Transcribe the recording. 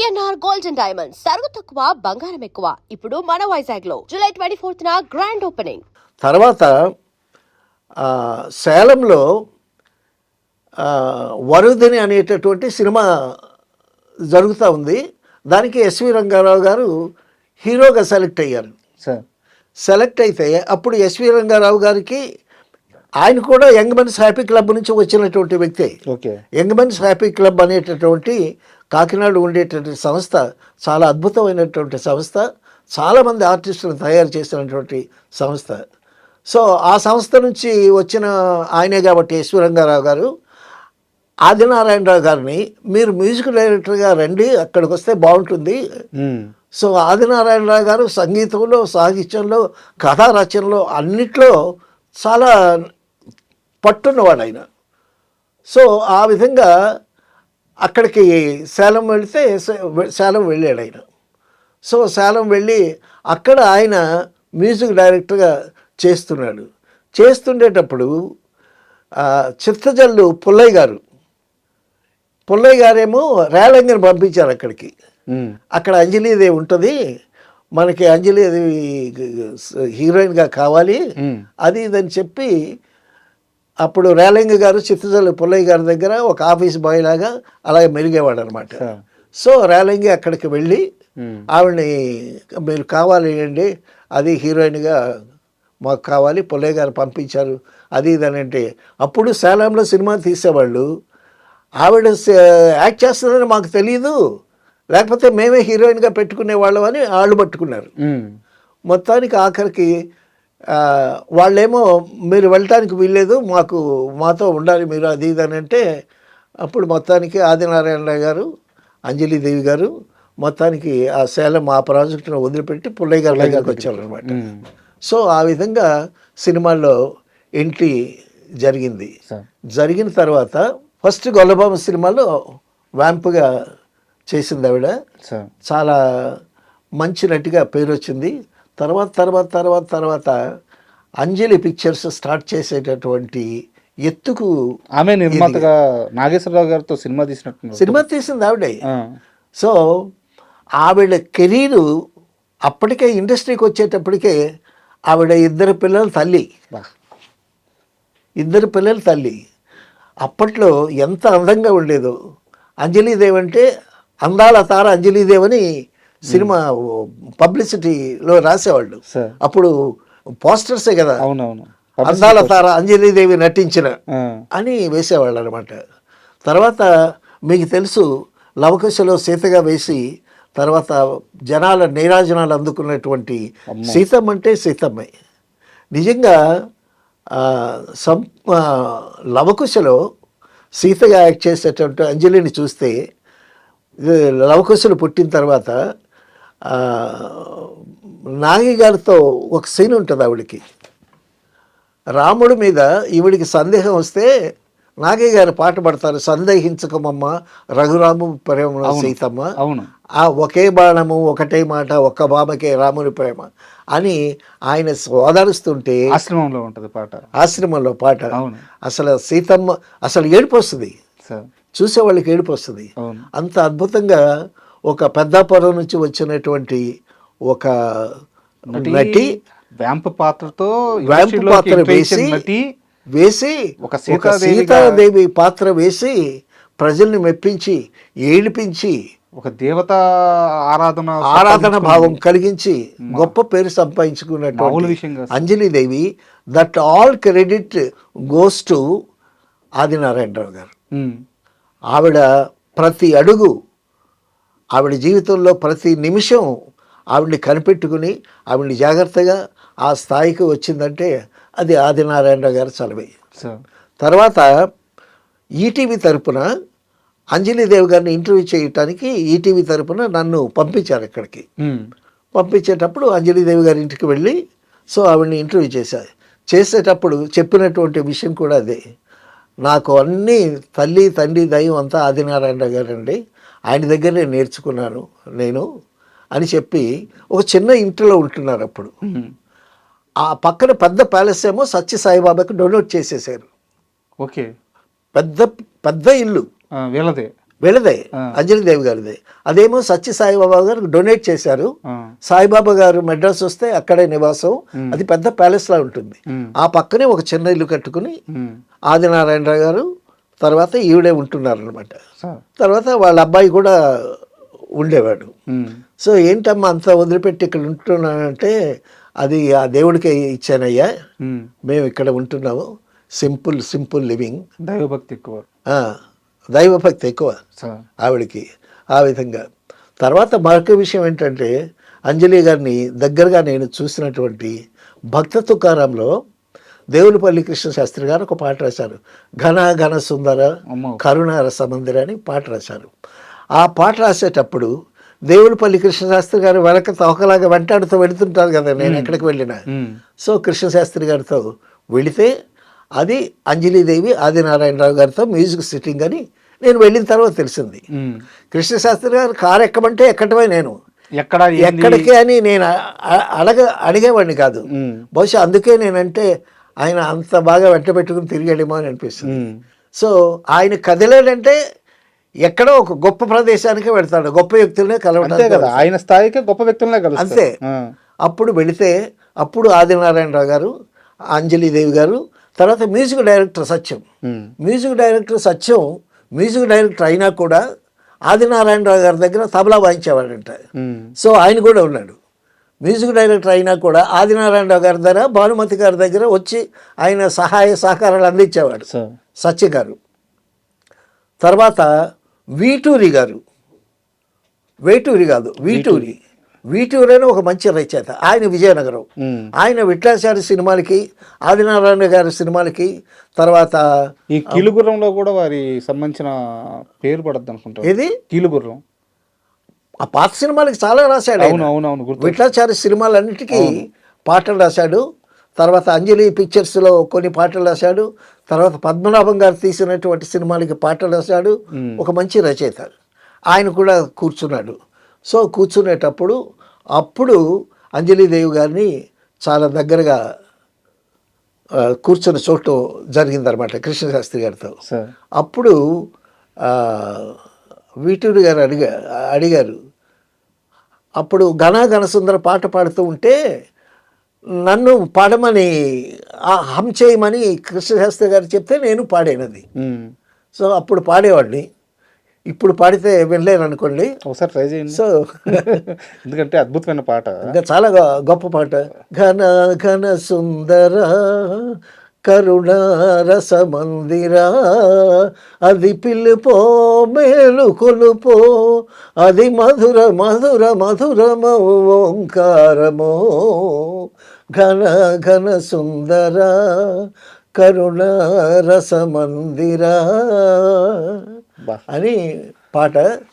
PNR gold and diamonds సరుకు తక్కువ బంగారం ఎక్కువ. ఇప్పుడు మన వైజాగ్ లో జూలై 24న గ్రాండ్ ఓపెనింగ్. తర్వాత సేలంలో వరుదిని అనేటటువంటి సినిమా జరుగుతూ ఉంది. దానికి ఎస్వి రంగారావు గారు హీరోగా సెలెక్ట్ అయ్యారు. సెలెక్ట్ అయితే అప్పుడు ఎస్వి రంగారావు గారికి ఆయన కూడా యంగ్ మెన్స్ హ్యాపీ క్లబ్ నుంచి వచ్చినటువంటి వ్యక్తి. యంగ్ మెన్స్ హ్యాపీ క్లబ్ అనేటటువంటి కాకినాడ ఉండేటటువంటి సంస్థ చాలా అద్భుతమైనటువంటి సంస్థ, చాలామంది ఆర్టిస్టులను తయారు చేసినటువంటి సంస్థ. సో ఆ సంస్థ నుంచి వచ్చిన ఆయనే కాబట్టి ఎస్వి రంగారావు గారు ఆదినారాయణరావు గారిని మీరు మ్యూజిక్ డైరెక్టర్గా రండి, అక్కడికి వస్తే బాగుంటుంది. సో ఆదినారాయణరావు గారు సంగీతంలో, సాహిత్యంలో, కథా రచనలో అన్నిట్లో చాలా పట్టున్నవాడు ఆయన. సో ఆ విధంగా అక్కడికి సేలం వెళితే సేలం వెళ్ళాడు ఆయన. సో సేలం వెళ్ళి అక్కడ ఆయన మ్యూజిక్ డైరెక్టర్గా చేస్తున్నాడు. చేస్తుండేటప్పుడు చిత్తజల్లు పుల్లయ్య గారేమో రేలంగిని పంపించారు అక్కడికి. అక్కడ అంజలీదేవి ఉంటుంది, మనకి అంజలీదేవి హీరోయిన్గా కావాలి అది ఇదని చెప్పి అప్పుడు రేలంగి గారు చిత్తజల్లు పుల్లయ్య గారి దగ్గర ఒక ఆఫీస్ బాయ్ లాగా అలాగే మెరిగేవాడు అనమాట. సో రేలంగి అక్కడికి వెళ్ళి ఆవిడని మీరు కావాలి అండి, అది హీరోయిన్గా మాకు కావాలి, పుల్లయ్య గారు పంపించారు అది ఇదని అంటే అప్పుడు సేలంలో సినిమా తీసేవాళ్ళు ఆవిడ యాక్ట్ చేస్తుందని మాకు తెలియదు, లేకపోతే మేమే హీరోయిన్గా పెట్టుకునేవాళ్ళం అని వాళ్ళు పట్టుకున్నారు. మొత్తానికి ఆఖరికి వాళ్ళేమో మీరు వెళ్ళటానికి వీల్లేదు, మాతో ఉండాలి మీరు అది ఇదని అంటే అప్పుడు మొత్తానికి ఆదినారాయణరావు గారు, అంజలీదేవి గారు మొత్తానికి ఆ సేలం ఆ ప్రాజెక్టును వదిలిపెట్టి పుల్లయ్య గారి దగ్గరికి వచ్చారనమాట. సో ఆ విధంగా సినిమాల్లో ఎంట్రీ జరిగింది. జరిగిన తర్వాత ఫస్ట్ గొల్లబామ సినిమాలో వ్యాంపుగా చేసింది ఆవిడ. చాలా మంచి నటిగా పేరు వచ్చింది. తర్వాత అంజలి పిక్చర్స్ స్టార్ట్ చేసేటటువంటి ఎత్తుకు ఆమె నిర్మాతగా నాగేశ్వరరావు గారితో సినిమా తీసింది ఆవిడ. సో ఆవిడ కెరీరు అప్పటికే ఇండస్ట్రీకి వచ్చేటప్పటికే ఆవిడ ఇద్దరు పిల్లల తల్లి. అప్పట్లో ఎంత అందంగా ఉండేదో. అంజలీదేవి అంటే అందాల తార అంజలీదేవి అని సినిమా పబ్లిసిటీలో రాసేవాళ్ళు. అప్పుడు పోస్టర్సే కదా, అందాల తార అంజలీదేవి నటించిన అని వేసేవాళ్ళు అనమాట. తర్వాత మీకు తెలుసు లవకుశలో సీతగా వేసి తర్వాత జనాల నీరాజనాలు అందుకున్నటువంటి సీతమ్మ అంటే సీతమ్మే. నిజంగా లవకుశలో సీతగా యాక్ట్ చేసేటువంటి అంజలిని చూస్తే లవకుశలు పుట్టిన తర్వాత నాగి గారితో ఒక సీన్ ఉంటుంది ఆవిడికి. రాముడి మీద ఈవిడికి సందేహం వస్తే నాగయ్య గారు పాట పడతారు, సందేహించకమమ్మ రఘురాము ప్రేమ సీతమ్మ, ఆ ఒకే బాణము ఒకటే మాట ఒక్క బామకే రాముని ప్రేమ అని ఆయన ఓదారుస్తుంటే ఆశ్రమంలో పాట అసలు సీతమ్మ అసలు ఏడుపు వస్తుంది, చూసేవాళ్ళకి ఏడుపు వస్తుంది. అంత అద్భుతంగా ఒక పెద్దాపురం నుంచి వచ్చినటువంటి ఒక నటి వ్యాంపు పాత్ర వేసి ఒక సీతాదేవి పాత్ర వేసి ప్రజల్ని మెప్పించి ఏడిపించి ఒక దేవత ఆరాధన భావం కలిగించి గొప్ప పేరు సంపాదించుకున్నటువంటి Anjali Devi. That all credit goes to Adinarayana Rao గారు. ఆవిడ ప్రతి అడుగు, ఆవిడ జీవితంలో ప్రతి నిమిషం ఆవిడ్ని కనిపెట్టుకుని ఆవిడ్ని జాగ్రత్తగా ఆ స్థాయికి వచ్చిందంటే అది ఆదినారాయణరావు గారు చలవే. తర్వాత ఈటీవీ తరపున అంజలీదేవి గారిని ఇంటర్వ్యూ చేయటానికి ఈటీవీ తరపున నన్ను పంపించారు అక్కడికి. పంపించేటప్పుడు అంజలీదేవి గారి ఇంటికి వెళ్ళి సో ఆవిడ్ని ఇంటర్వ్యూ చేసేటప్పుడు చెప్పినటువంటి విషయం కూడా అదే. నాకు అన్నీ తల్లి తండ్రి దైవం అంతా ఆదినారాయణరావు గారు అండి, ఆయన దగ్గరే నేర్చుకున్నాను నేను అని చెప్పి ఒక చిన్న ఇంటిలో ఉంటున్నారు. అప్పుడు ఆ పక్కన పెద్ద ప్యాలెస్ ఏమో సత్య సాయిబాబాకి డొనేట్ చేసేసారు. ఓకే, పెద్ద ఇల్లు వీళ్ళదే, అంజలిదేవి గారిదే. అదేమో సత్య సాయిబాబా గారు డొనేట్ చేశారు. సాయిబాబా గారు మెడ్రాస్ వస్తే అక్కడే నివాసం, అది పెద్ద ప్యాలెస్ లా ఉంటుంది. ఆ పక్కనే ఒక చిన్న ఇల్లు కట్టుకుని ఆదినారాయణరావు గారు తర్వాత ఈవిడే ఉంటున్నారు అనమాట. తర్వాత వాళ్ళ అబ్బాయి కూడా ఉండేవాడు. సో ఏంటమ్మా అంతా వదిలిపెట్టి ఇక్కడ ఉంటున్నానంటే, అది ఆ దేవుడికి ఇచ్చానయ్యా, మేము ఇక్కడ ఉంటున్నాము, సింపుల్ లివింగ్, దైవభక్తి ఎక్కువ, దైవభక్తి ఎక్కువ ఆవిడకి. ఆ విధంగా తర్వాత మరొక విషయం ఏంటంటే, అంజలి గారిని దగ్గరగా నేను చూసినటువంటి భక్త తుకారంలో దేవులపల్లి కృష్ణ శాస్త్రి గారు ఒక పాట రాశారు, ఘన ఘన సుందర కరుణ రసమందిర అని పాట రాశారు. ఆ పాట రాసేటప్పుడు దేవులపల్లి కృష్ణ శాస్త్రి గారు వెనక తోకలాగా వెంటాడుతూ వెళుతుంటారు కదా నేను ఎక్కడికి వెళ్ళినా. సో కృష్ణ శాస్త్రి గారితో వెళితే అది అంజలీదేవి ఆదినారాయణరావు గారితో మ్యూజిక్ సిట్టింగ్ అని నేను వెళ్ళిన తర్వాత తెలిసింది. కృష్ణశాస్త్రి గారు కారు ఎక్కమంటే ఎక్కటమే, నేను ఎక్కడికి అని నేను అడిగేవాడిని కాదు. బహుశా అందుకే నేనంటే ఆయన అంత బాగా వెంట పెట్టుకుని తిరిగాడేమో అని అనిపిస్తుంది. సో ఆయన కదిలేడంటే ఎక్కడో ఒక గొప్ప ప్రదేశానికే వెళ్తాడు, గొప్ప వ్యక్తులనే కలవడం, ఆయన స్థాయికి గొప్ప వ్యక్తులనే కలుస్తాడు అంతే. అప్పుడు వెళితే అప్పుడు ఆదినారాయణరావు గారు, అంజలీదేవి గారు, తర్వాత మ్యూజిక్ డైరెక్టర్ సత్యం. మ్యూజిక్ డైరెక్టర్ అయినా కూడా ఆదినారాయణరావు గారి దగ్గర తబలా వాయించేవాడంట. సో ఆయన కూడా ఉన్నాడు. మ్యూజిక్ డైరెక్టర్ అయినా కూడా ఆదినారాయణరావు గారి దగ్గర, భానుమతి గారి దగ్గర వచ్చి ఆయన సహాయ సహకారాలు అందించేవాడు సత్య గారు. తర్వాత వీటూరి గారు, వీటూరి అని ఒక మంచి రచయిత, ఆయన విజయనగరం. ఆయన విఠలాచారి సినిమాలకి, ఆదినారాయణ గారి సినిమాలకి, తర్వాత ఈ కీలుగుర్రంలో కూడా వారి సంబంధించిన పేరు పడద్దు అనుకుంటా. ఏది కీలుగుర్రం, ఆ పాత సినిమాలకి చాలా రాశాడు. అవును, విఠలాచారి సినిమాలన్నిటికీ పాటలు రాశాడు. తర్వాత అంజలి పిక్చర్స్లో కొన్ని పాటలు రాశాడు. తర్వాత పద్మనాభం గారు తీసినటువంటి సినిమాలకి పాటలు రాశాడు. ఒక మంచి రచయిత. ఆయన కూడా కూర్చున్నాడు. సో కూర్చునేటప్పుడు అప్పుడు అంజలీదేవి గారిని చాలా దగ్గరగా కూర్చున్న చోటు జరిగిందనమాట కృష్ణశాస్త్రి గారితో. అప్పుడు వీటూరి గారు అడిగారు, అప్పుడు ఘన ఘనసుందర పాట పాడుతూ ఉంటే నన్ను పాడమని హమ్ చేయమని కృష్ణశాస్త్రి గారు చెప్తే నేను పాడానది. సో అప్పుడు పాడేవాడిని, ఇప్పుడు పాడితే వినలేను అనుకోండి, ఒకసారి ట్రై చేయండి. సో ఎందుకంటే అద్భుతమైన పాట, ఇంకా చాలా గొప్ప పాట. ఘన ఘన సుందర కరుణ రసమందిరా, అది పిలుపో మేలు కొలుపో, అది మధుర మధుర మధురమో ఓంకారమో, ఘన ఘన సుందర కరుణ రసమందిరా అని పాట.